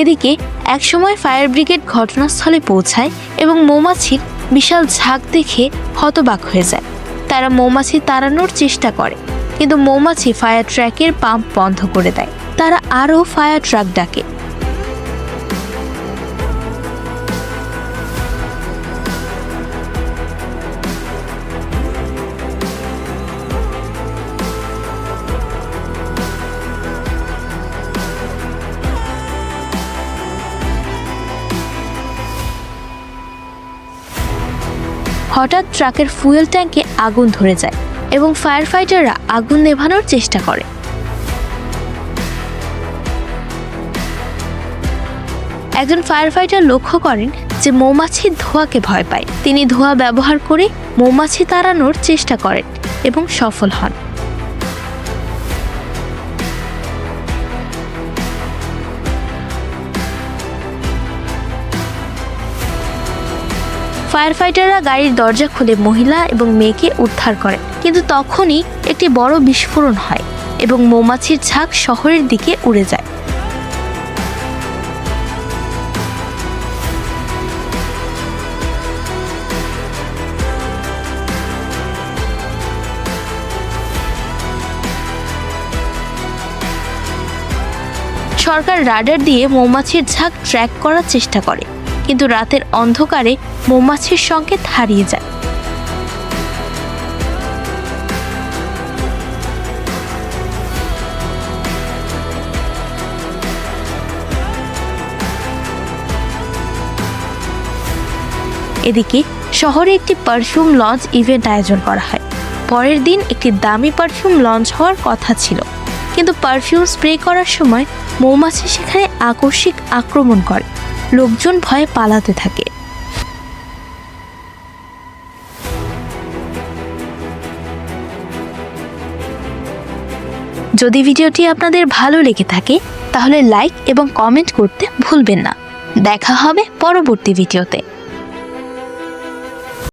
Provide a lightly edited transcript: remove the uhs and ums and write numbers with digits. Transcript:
এদিকে একসময় fire brigade ঘটনাস্থলে পৌঁছায় এবং মৌমাছির বিশাল ঝাঁক দেখে হতবাক হয়ে যায়। তারা মৌমাছি তাড়ানোর চেষ্টা করে, কিন্তু মৌমাছি ফায়ার ট্রাকের পাম্প বন্ধ করে দেয়। তারা আরও ফায়ার ট্রাক ডাকে। হঠাৎ ট্রাকের ফুয়েল ট্যাঙ্কে আগুন ধরে যায় এবং ফায়ার ফাইটাররা আগুন নেভানোর চেষ্টা করে। একজন ফায়ার ফাইটার লক্ষ্য করেন যে মৌমাছির ধোঁয়াকে ভয় পায়। তিনি ধোঁয়া ব্যবহার করে মৌমাছি তাড়ানোর চেষ্টা করেন এবং সফল হন। ফায়ার ফাইটাররা গাড়ির দরজা খুলে মহিলা এবং মেয়েকে উদ্ধার করেন, কিন্তু তখনই একটি বড় বিস্ফোরণ হয় এবং মৌমাছির ঝাঁক শহরের দিকে উড়ে যায়। সরকার রাডার দিয়ে মৌমাছির ঝাঁক ট্র্যাক করার চেষ্টা করে, কিন্তু রাতের অন্ধকারে মৌমাছির সংকেত হারিয়ে যায়। এদিকে শহরে একটি পারফিউম লঞ্চ ইভেন্ট আয়োজন করা হয়। পরের দিন একটি দামি পারফিউম লঞ্চ হওয়ার কথা ছিল, কিন্তু পারফিউম স্প্রে করার সময় মৌমাছি সেখানে আকস্মিক আক্রমণ করে। লোকজন ভয়ে পালাতে থাকে। যদি ভিডিওটি আপনাদের ভালো লেগে থাকে তাহলে লাইক এবং কমেন্ট করতে ভুলবেন না। দেখা হবে পরবর্তী ভিডিওতে।